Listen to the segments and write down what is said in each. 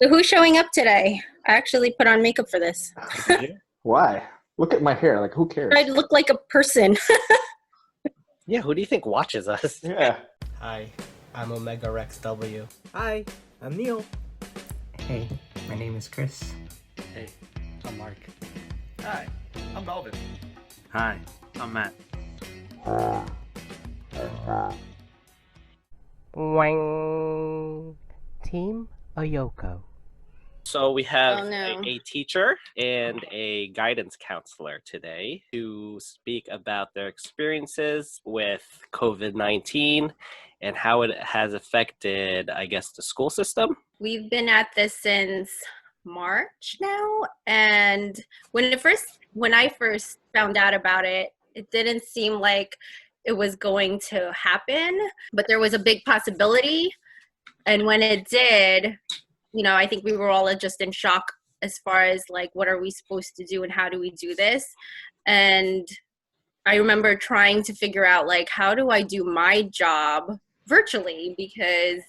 So who's showing up today? I actually put on makeup for this. Did you? Why? Look at my hair. Like, who I cares? look like a person. Yeah, who do you think watches us? Yeah. Hi, I'm Omega Rex W. Hi, I'm Neil. Hey, my name is Chris. Hey, I'm Mark. Hi, I'm Melvin. Hi, I'm Matt. Wang. Team Ayoko. So we have Oh no. a teacher and a guidance counselor today to speak about their experiences with COVID-19 and how it has affected, I guess, the school system. We've been at this since March now, and when I first found out about it, it didn't seem like it was going to happen, but there was a big possibility. And when it did, I think we were all just in shock as far as like, what are we supposed to do and how do we do this? And I remember trying to figure out like, how do I do my job virtually? Because,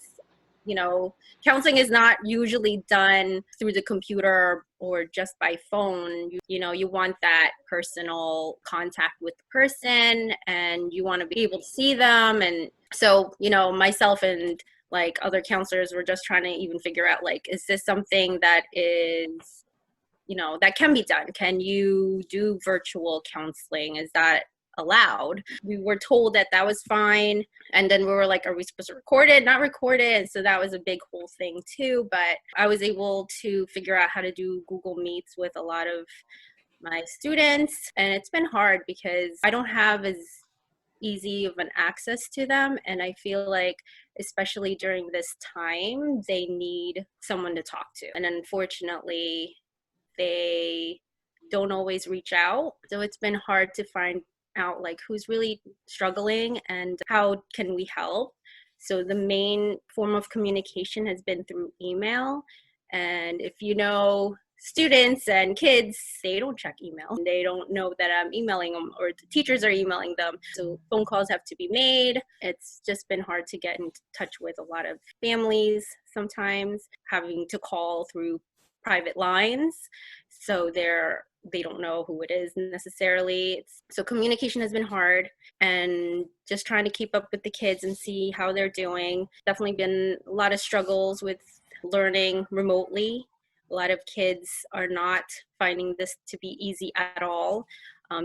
counseling is not usually done through the computer or just by phone. You want that personal contact with the person and you want to be able to see them. And so, myself and like other counselors were just trying to even figure out like, is this something that is, that can be done? Can you do virtual counseling? Is that allowed? We were told that that was fine. And then we were like, are we supposed to record it, not record it? And so that was a big whole thing too. But I was able to figure out how to do Google Meets with a lot of my students. And it's been hard because I don't have as easy of an access to them. And I feel like, especially during this time, they need someone to talk to. And unfortunately, they don't always reach out. So it's been hard to find out like who's really struggling and how can we help. So the main form of communication has been through email. And if students and kids, they don't check email. They don't know that I'm emailing them or the teachers are emailing them. So phone calls have to be made. It's just been hard to get in touch with a lot of families sometimes, having to call through private lines. So they don't know who it is necessarily. So communication has been hard, and just trying to keep up with the kids and see how they're doing. Definitely been a lot of struggles with learning remotely. A lot of kids are not finding this to be easy at all.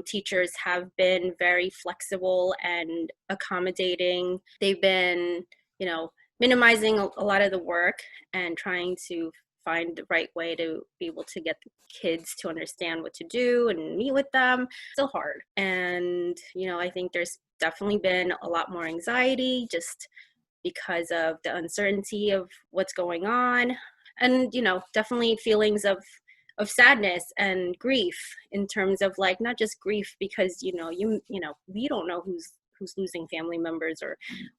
Teachers have been very flexible and accommodating. They've been, minimizing a lot of the work and trying to find the right way to be able to get the kids to understand what to do and meet with them. Still hard. And, I think there's definitely been a lot more anxiety just because of the uncertainty of what's going on. And, definitely feelings of sadness and grief in terms of like, not just grief because, you don't know who's losing family members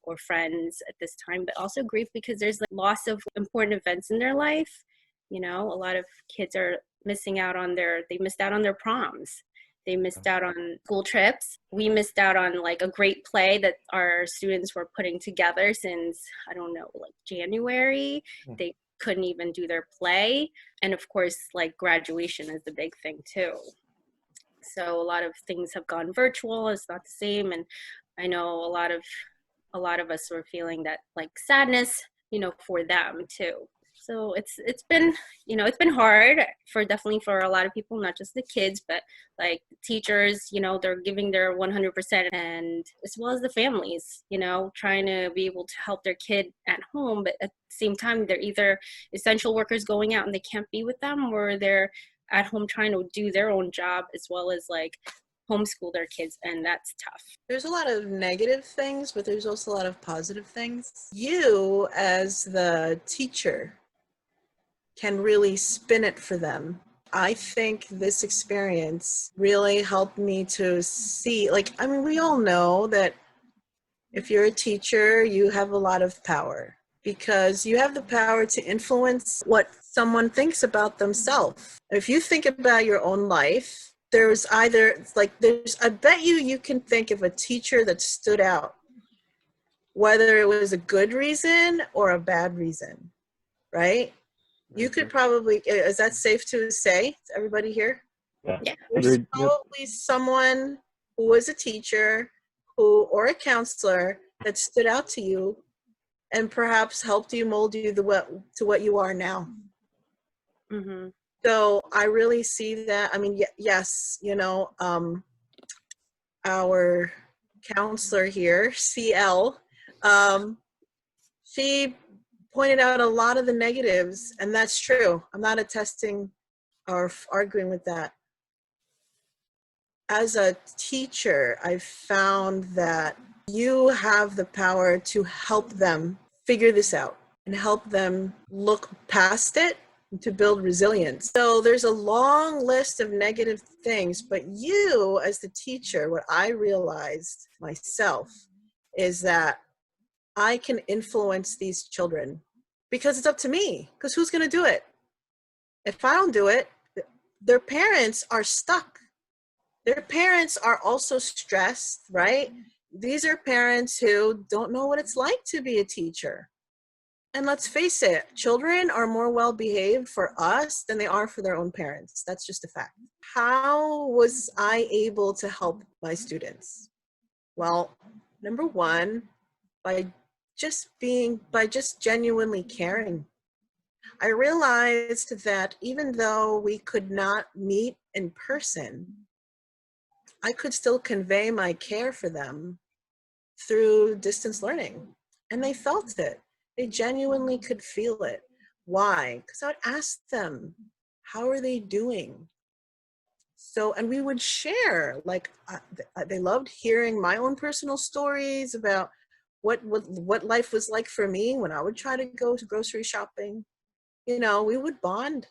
or friends at this time, but also grief because there's like loss of important events in their life. A lot of kids are missing out on they missed out on their proms. They missed out on school trips. We missed out on like a great play that our students were putting together since, I don't know, like January. They couldn't even do their play. And of course, like graduation is the big thing too. So a lot of things have gone virtual. It's not the same. And I know a lot of us were feeling that like sadness, for them too. So it's been, it's been hard definitely for a lot of people, not just the kids, but like teachers, they're giving their 100%, and as well as the families, trying to be able to help their kid at home. But at the same time, they're either essential workers going out and they can't be with them, or they're at home trying to do their own job as well as like homeschool their kids, and that's tough. There's a lot of negative things, but there's also a lot of positive things. You, as the teacher, can really spin it for them. I think this experience really helped me to see, we all know that if you're a teacher, you have a lot of power because you have the power to influence what someone thinks about themselves. If you think about your own life, I bet you can think of a teacher that stood out, whether it was a good reason or a bad reason, right? You could probably, is that safe to say, everybody here? Yeah. Yeah. There's Agreed. Yep. probably someone who was a teacher or a counselor that stood out to you and perhaps helped you mold you to what you are now. Mm-hmm. So I really see that. I mean, yes, our counselor here, CL, she pointed out a lot of the negatives, and that's true. I'm not attesting or arguing with that. As a teacher, I've found that you have the power to help them figure this out and help them look past it to build resilience. So there's a long list of negative things, but you as the teacher, what I realized myself is that I can influence these children because it's up to me, because who's going to do it? If I don't do it, their parents are stuck. Their parents are also stressed, right? These are parents who don't know what it's like to be a teacher. And let's face it, children are more well behaved for us than they are for their own parents. That's just a fact. How was I able to help my students? Well, number one, by just genuinely caring. I realized that even though we could not meet in person, I could still convey my care for them through distance learning. And they felt it. They genuinely could feel it. Why? Because I would ask them, how are they doing? So, and we would share, like, they loved hearing my own personal stories about what life was like for me when I would try to go to grocery shopping. We would bond.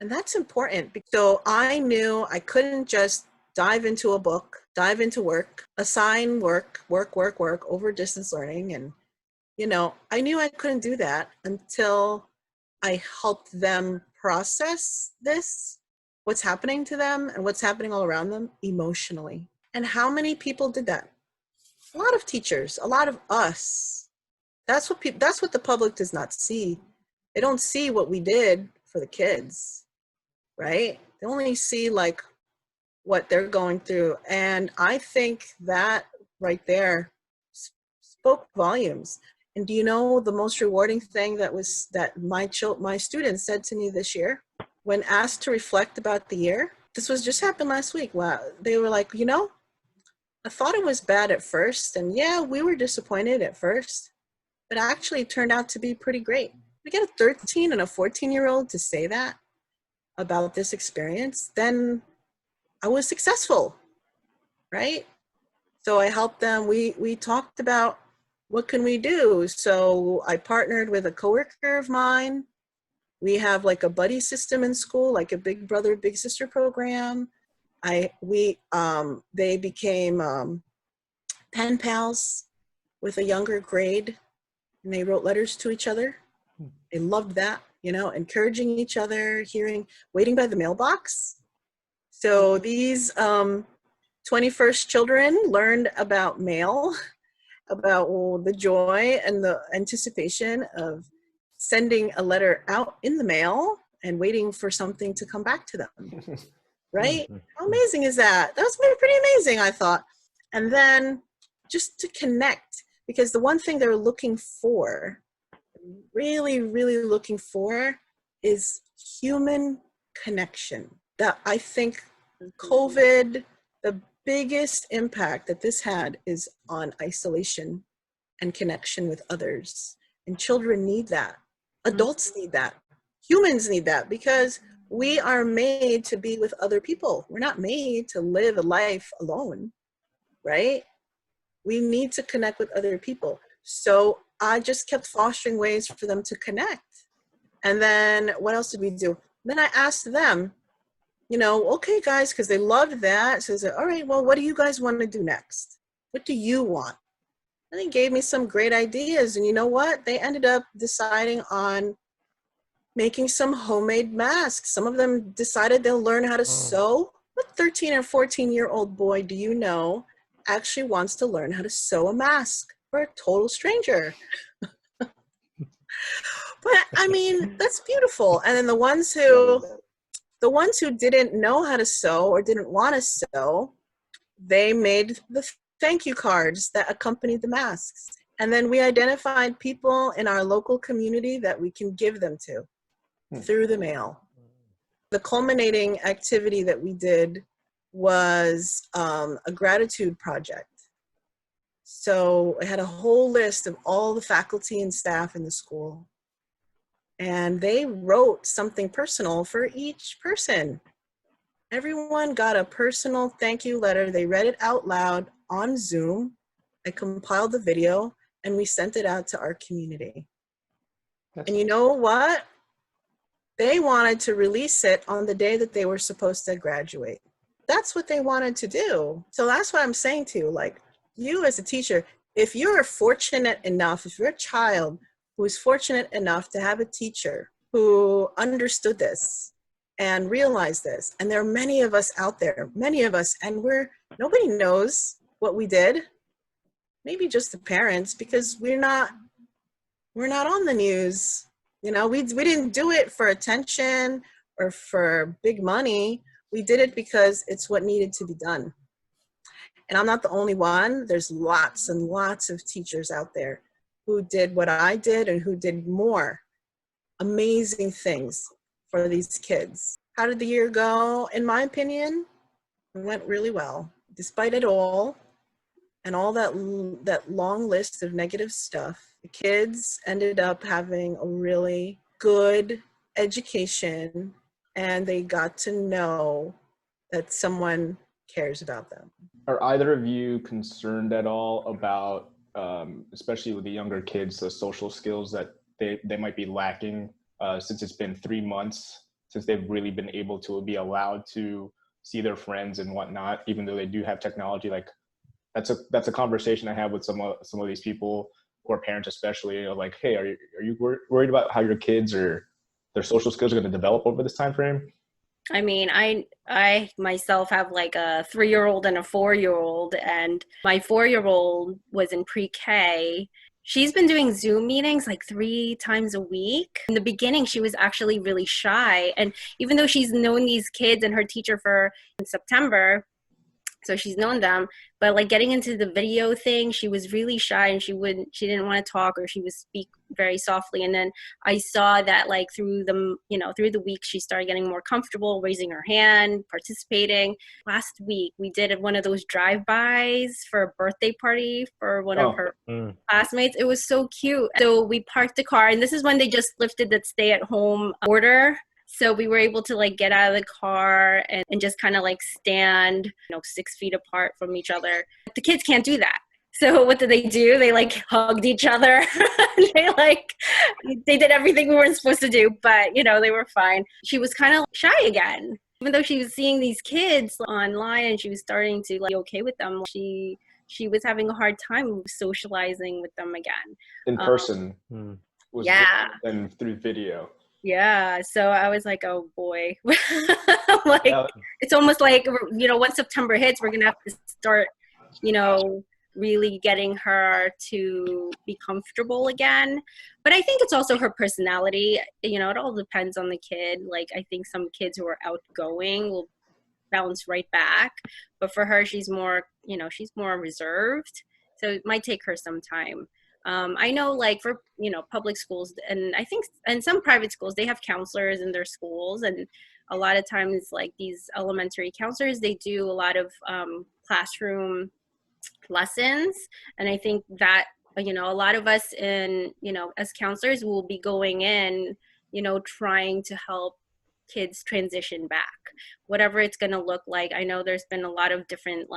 And that's important. So I knew I couldn't just dive into a book, dive into work, assign work over distance learning. And, I knew I couldn't do that until I helped them process this, what's happening to them and what's happening all around them emotionally. And how many people did that? A lot of teachers, a lot of us. That's what the public does not see. They don't see what we did for the kids, right? They only see like what they're going through. And I think that right there spoke volumes. And do you know the most rewarding thing that my students said to me this year when asked to reflect about the year? This was just happened last week. Wow. They were like, I thought it was bad at first. And yeah, we were disappointed at first, but actually it turned out to be pretty great. We get a 13 and a 14-year-old to say that about this experience, then I was successful, right? So I helped them. We talked about what can we do. So I partnered with a coworker of mine. We have like a buddy system in school, like a big brother, big sister program. They became pen pals with a younger grade, and they wrote letters to each other. They loved that, encouraging each other, waiting by the mailbox. So these 21st children learned about mail, about the joy and the anticipation of sending a letter out in the mail and waiting for something to come back to them, right? How amazing is that? That was pretty amazing, I thought. And then just to connect, because the one thing they're looking for, really, really looking for, is human connection. That I think COVID, the biggest impact that this had is on isolation and connection with others. And children need that. Adults need that. Humans need that, because we are made to be with other people. We're not made to live a life alone, right? We need to connect with other people. So I just kept fostering ways for them to connect. And then what else did we do? Then I asked them, okay, guys, because they loved that. So I said, all right, well, what do you guys want to do next? What do you want? And they gave me some great ideas. And you know what? They ended up deciding on making some homemade masks. Some of them decided they'll learn how to sew. What 13 or 14-year-old boy do you know actually wants to learn how to sew a mask for a total stranger? But I mean, that's beautiful. And then the ones who didn't know how to sew or didn't want to sew, they made the thank you cards that accompanied the masks. And then we identified people in our local community that we can give them to through the mail. The culminating activity that we did was a gratitude project. So I had a whole list of all the faculty and staff in the school. And they wrote something personal for each person. Everyone got a personal thank you letter. They read it out loud on Zoom. I compiled the video and we sent it out to our community. And you know what? They wanted to release it on the day that they were supposed to graduate. That's what they wanted to do. So that's what I'm saying to you. Like, you as a teacher, if you're fortunate enough, if you're a child who is fortunate enough to have a teacher who understood this and realized this, and there are many of us out there, many of us, and nobody knows what we did. Maybe just the parents, because we're not on the news. You know, we didn't do it for attention or for big money. We did it because it's what needed to be done. And I'm not the only one. There's lots and lots of teachers out there who did what I did and who did more amazing things for these kids. How did the year go? In my opinion, it went really well. Despite it all, and all that long list of negative stuff, the kids ended up having a really good education, and they got to know that someone cares about them. Are either of you concerned at all about, especially with the younger kids, the social skills that they might be lacking since it's been 3 months since they've really been able to be allowed to see their friends and whatnot, even though they do have technology? Like, that's a conversation I have with some of these people who are parents, especially, like, hey, are you worried about how your kids or their social skills are going to develop over this time frame? I mean, I myself have like a 3-year-old and a 4-year-old, and my 4-year-old was in pre-K. She's been doing Zoom meetings like 3 times a week. In the beginning, she was actually really shy. And even though she's known these kids and her teacher in September, so she's known them, but like getting into the video thing, she was really shy and she didn't want to talk, or she would speak very softly. And then I saw that like through the week, she started getting more comfortable raising her hand, participating. Last week, we did one of those drive-bys for a birthday party for one of her classmates. It was so cute. So we parked the car, and this is when they just lifted the stay-at-home order. So we were able to like get out of the car and just kind of like stand, 6 feet apart from each other. The kids can't do that. So what did they do? They like hugged each other. They did everything we weren't supposed to do, but they were fine. She was kind of shy again, even though she was seeing these kids online and she was starting to like be okay with them. She was having a hard time socializing with them again. In person was different than through video. Yeah, so I was like, oh boy. It's almost like, once September hits, we're gonna have to start, really getting her to be comfortable again. But I think it's also her personality. It all depends on the kid. Like, I think some kids who are outgoing will bounce right back. But for her, she's more reserved. So it might take her some time. I know like for, public schools, and I think in some private schools, they have counselors in their schools. And a lot of times like these elementary counselors, they do a lot of classroom lessons. And I think that, a lot of us as counselors will be going in, trying to help kids transition back, whatever it's going to look like. I know there's been a lot of different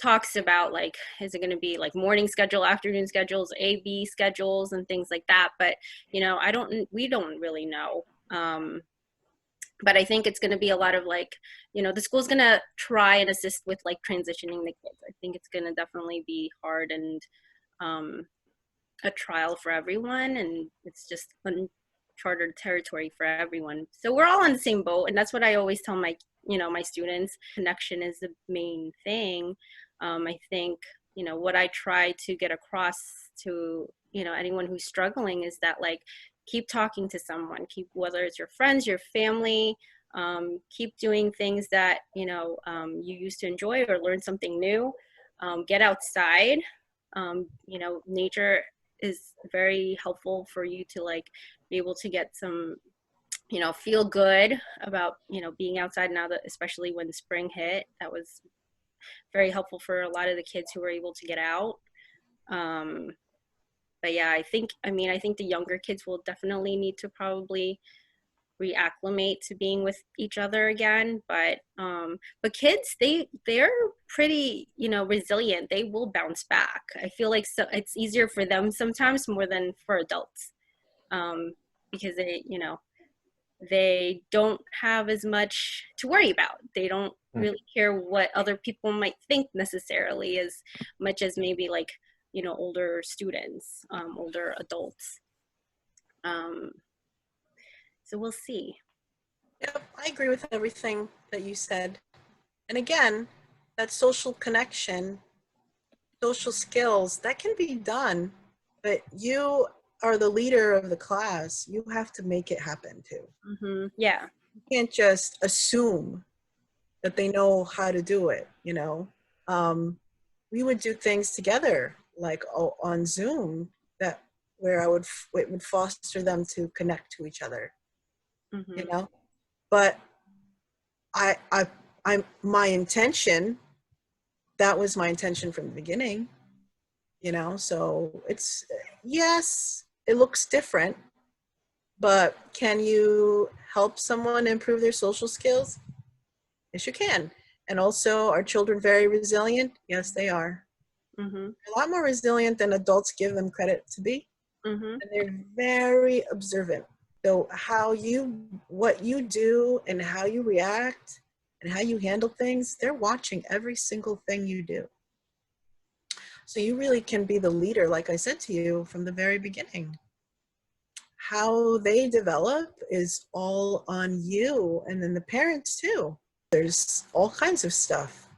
talks about like, is it going to be like morning schedule, afternoon schedules, AB schedules, and things like that. But we don't really know. But I think it's going to be a lot of like, the school's going to try and assist with like transitioning the kids. I think it's going to definitely be hard and a trial for everyone, and it's just uncharted territory for everyone. So we're all on the same boat, and that's what I always tell my students. Connection is the main thing. I think, what I try to get across to, anyone who's struggling is that like, keep talking to someone, keep, whether it's your friends, your family, keep doing things that, you used to enjoy, or learn something new. Get outside. Nature is very helpful for you to like be able to get some, feel good about, being outside now, that especially when spring hit, that was very helpful for a lot of the kids who were able to get out. But yeah, I think the younger kids will definitely need to probably reacclimate to being with each other again. But kids, they're pretty, resilient. They will bounce back. I feel like it's easier for them sometimes more than for adults, because they don't have as much to worry about. They don't really care what other people might think necessarily, as much as maybe like, older students, older adults. So we'll see. Yep, I agree with everything that you said. And again, that social connection, social skills, that can be done, but you are the leader of the class. You have to make it happen too. Mm-hmm. Yeah. You can't just assume that they know how to do it, we would do things together, like on Zoom, where it would foster them to connect to each other, Mm-hmm. But my intention, that was my intention from the beginning, so it's, yes, it looks different, but can you help someone improve their social skills? Yes, you can. And also, are children very resilient? Yes, they are. Mm-hmm. A lot more resilient than adults give them credit to be. Mm-hmm. And they're very observant. So what you do and how you react and how you handle things, they're watching every single thing you do. So you really can be the leader, like I said to you from the very beginning. How they develop is all on you, and then the parents too. There's all kinds of stuff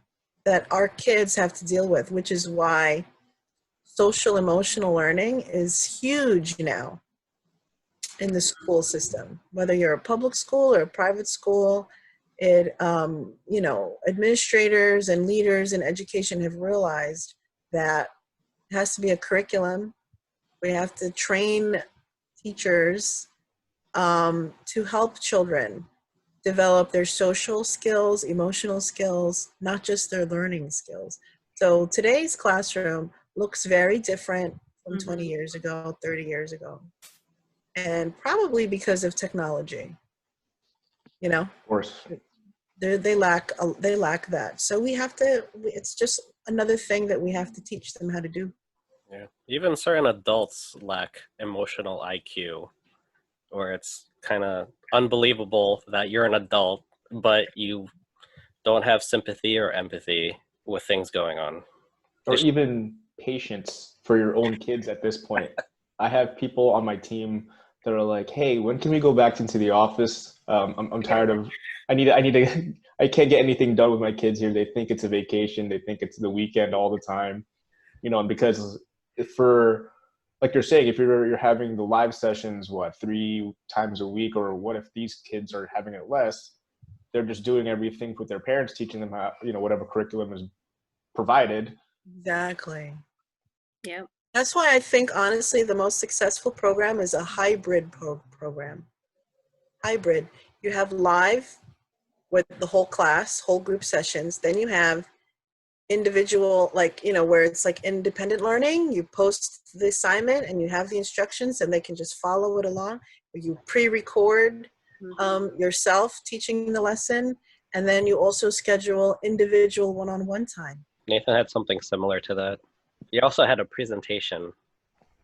that our kids have to deal with, which is why social emotional learning is huge now in the school system. Whether you're a public school or a private school, administrators and leaders in education have realized that it has to be a curriculum. We have to train teachers to help children develop their social skills, emotional skills, not just their learning skills. So today's classroom looks very different from 20 years ago, 30 years ago. And probably because of technology, Of course. they lack that. So it's just another thing that we have to teach them how to do. Yeah. Even certain adults lack emotional IQ, where it's kind of unbelievable that you're an adult, but you don't have sympathy or empathy with things going on. Or even patience for your own kids at this point. I have people on my team that are like, "Hey, when can we go back into the office? I'm tired of. I need to. I can't get anything done with my kids here. They think it's a vacation. They think it's the weekend all the time, And because like you're saying, if you're having the live sessions, 3 times a week, or what if these kids are having it less? They're just doing everything with their parents, teaching them how, whatever curriculum is provided. Exactly. Yeah. That's why I think, honestly, the most successful program is a hybrid program. Hybrid. You have live with the whole class, whole group sessions. Then you have individual, where it's like independent learning. You post the assignment and you have the instructions and they can just follow it along. You pre-record yourself teaching the lesson, and then you also schedule individual one-on-one time. Nathan had something similar to that. He also had a presentation,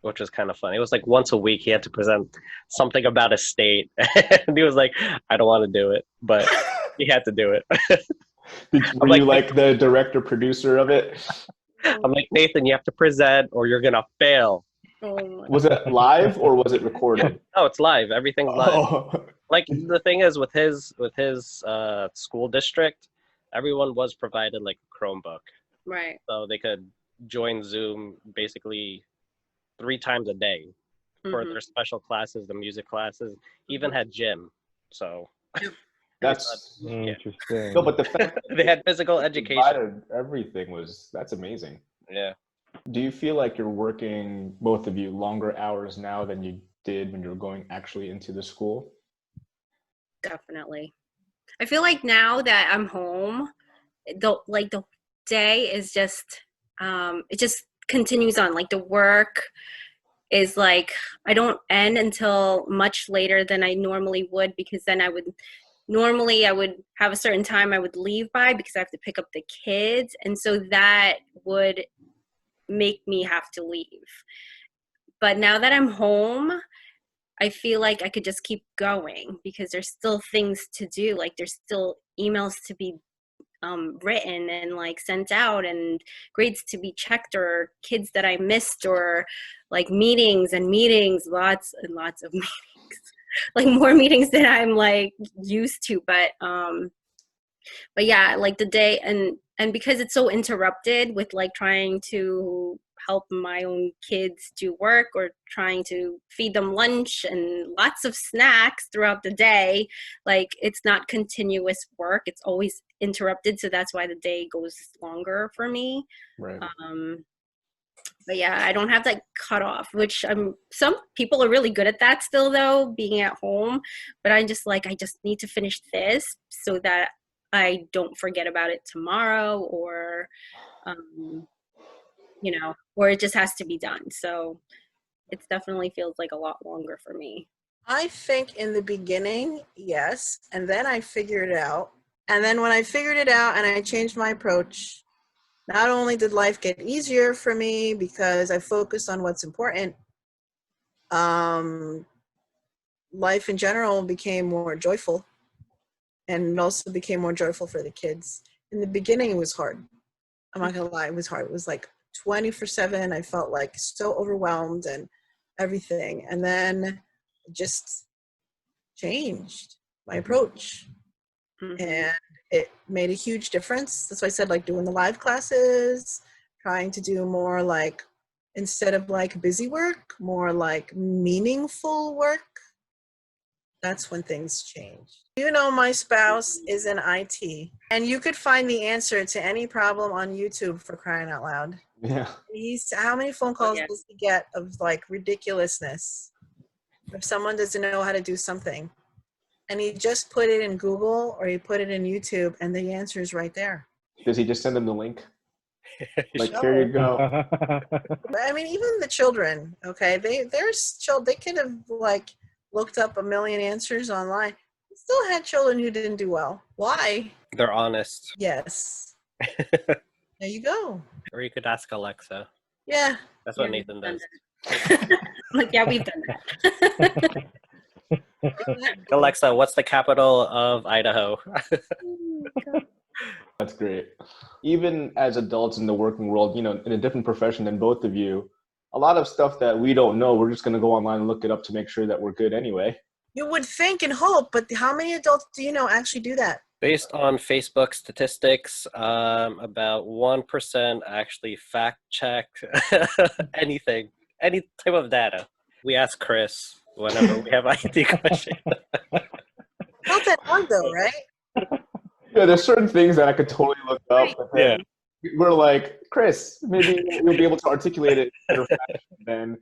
which was kind of fun. It was like once a week he had to present something about a state. And he was like, I don't want to do it, but he had to do it. Were you like the director producer of it? I'm like, Nathan, you have to present or you're going to fail. Oh, Was it live or was it recorded? No, it's live. Everything's live. Oh. Like the thing is with his school district, everyone was provided like a Chromebook. right. So they could join Zoom basically 3 times a day for Mhm. their special classes, the music classes, even had gym. So That's yeah. Interesting. no, but the fact that They had physical they education. provided everything that's amazing. Yeah. Do you feel like you're working, both of you, longer hours now than you did when you were going actually into the school? Definitely. I feel like now that I'm home, the day is just it just continues on. Like the work is like I don't end until much later than I normally would, because then I would have a certain time I would leave by because I have to pick up the kids, and so that would make me have to leave. But now that I'm home, I feel like I could just keep going because there's still things to do. Like there's still emails to be written and like sent out, and grades to be checked, or kids that I missed, or like meetings and meetings, lots and lots of meetings, like more meetings than I'm like used to. But yeah, like the day, and because it's so interrupted with like trying to help my own kids do work or trying to feed them lunch and lots of snacks throughout the day, like it's not continuous work, it's always interrupted, so that's why the day goes longer for me. Right. But yeah, I don't have that cutoff, which some people are really good at that still though, being at home. But I just need to finish this so that I don't forget about it tomorrow, or or it just has to be done. So it definitely feels like a lot longer for me. I think in the beginning, yes. And then I figured it out. And then when I figured it out and I changed my approach, not only did life get easier for me because I focused on what's important, life in general became more joyful, and it also became more joyful for the kids. In the beginning, it was hard. I'm not gonna lie, it was hard. It was like 24/7. I felt like so overwhelmed and everything. And then just changed my approach, and it made a huge difference. That's why I said like doing the live classes, trying to do more like, instead of like busy work, more like meaningful work. That's when things change. You know, my spouse is in IT, and you could find the answer to any problem on YouTube, for crying out loud. Yeah. How many phone calls yeah. does he get of like ridiculousness if someone doesn't know how to do something? And he just put it in Google or he put it in YouTube, and the answer is right there. Does he just send them the link? Like, No. here you go. I mean, even the children, okay, they could have like looked up a million answers online. Still had children who didn't do well. Why? They're honest. Yes. There you go. Or you could ask Alexa. Yeah. That's what Yeah, Nathan does. Like, yeah, we've done that. Alexa, what's the capital of Idaho? That's great. Even as adults in the working world, in a different profession than both of you, a lot of stuff that we don't know, we're just going to go online and look it up to make sure that we're good anyway. You would think and hope, but how many adults do you know actually do that? Based on Facebook statistics, about 1% actually fact check anything, any type of data. We ask Chris whenever we have IT questions. Not that hard though, right? Yeah, there's certain things that I could totally look up, but then we're like, Chris, maybe you'll be able to articulate it in a fashion then.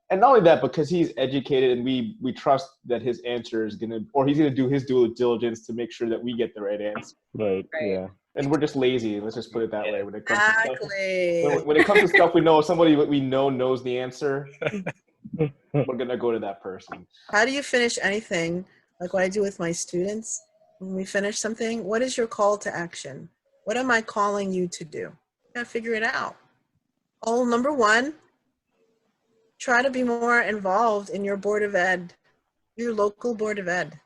And not only that, because he's educated and we trust that his answer is he's gonna do his due diligence to make sure that we get the right answer. Right. Yeah. And we're just lazy. Let's just put it that way. When it comes Exactly. to stuff, when it comes to stuff we know, somebody we know knows the answer, we're gonna go to that person. How do you finish anything? Like what I do with my students, when we finish something, what is your call to action? What am I calling you to do? You gotta figure it out. Number one, try to be more involved in your board of ed, your local board of ed.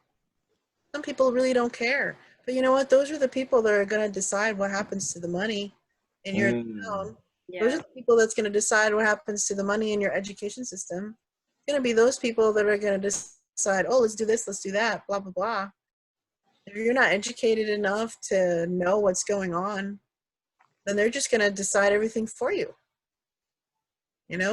Some people really don't care. But you know what? Those are the people that are going to decide what happens to the money in your town. Yeah. Those are the people that's going to decide what happens to the money in your education system. It's going to be those people that are going to decide, oh, let's do this, let's do that, blah, blah, blah. If you're not educated enough to know what's going on, then they're just going to decide everything for you.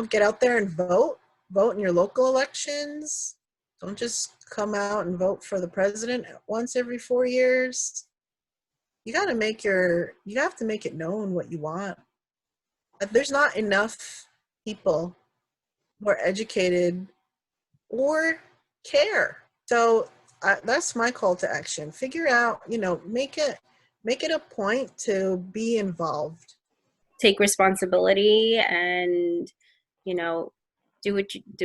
Get out there and vote. vote in your local elections. Don't just come out and vote for the president once every 4 years. You have to make it known what you want. There's not enough people who are educated or care. So that's my call to action. Figure out, make it a point to be involved. Take responsibility and, do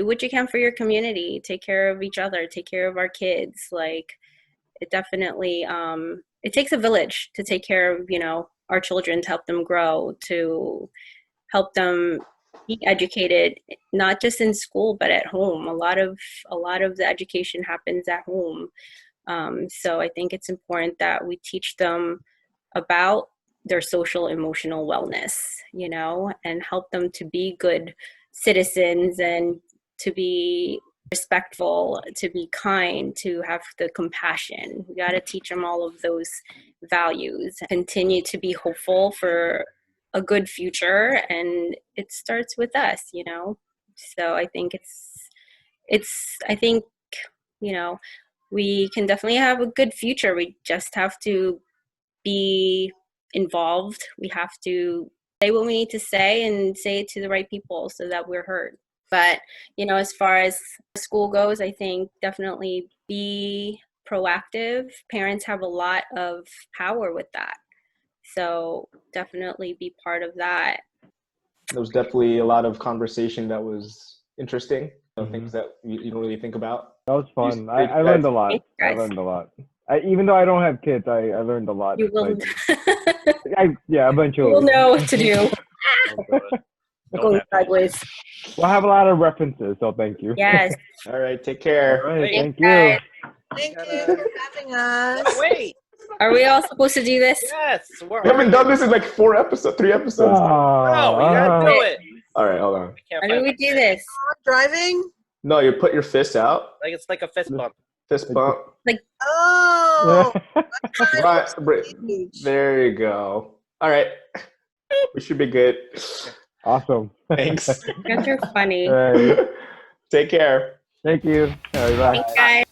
what you can for your community. Take care of each other. Take care of our kids. Like, it definitely it takes a village to take care of our children, to help them grow, to help them be educated, not just in school but at home. A lot of the education happens at home. So I think it's important that we teach them about their social emotional wellness, and help them to be good citizens and to be respectful, to be kind, to have the compassion. We got to teach them all of those values, continue to be hopeful for a good future, and it starts with us. So I think we can definitely have a good future. We just have to be involved. We have to say what we need to say and say it to the right people so that we're heard. But, as far as school goes, I think definitely be proactive. Parents have a lot of power with that. So definitely be part of that. There was definitely a lot of conversation that was interesting. Things that you don't really think about. That was fun. I learned a lot. Even though I don't have kids, I learned a lot. You will. Eventually. You'll know what to do. Going sideways. We'll have a lot of references, so thank you. Yes. All right, take care. All right, thank you. Guys. Thank you for having us. Wait. Are we all supposed to do this? Yes. We haven't done this in like 3 episodes. No, you gotta do it. All right, hold on. How do we do this? Driving? No, you put your fist out. Like it's like a fist bump. Fist bump. Oh. Right. There you go. All right. We should be good. Awesome. Thanks. You guys are funny. All right. Take care. Thank you. All right, bye. Thanks, guys.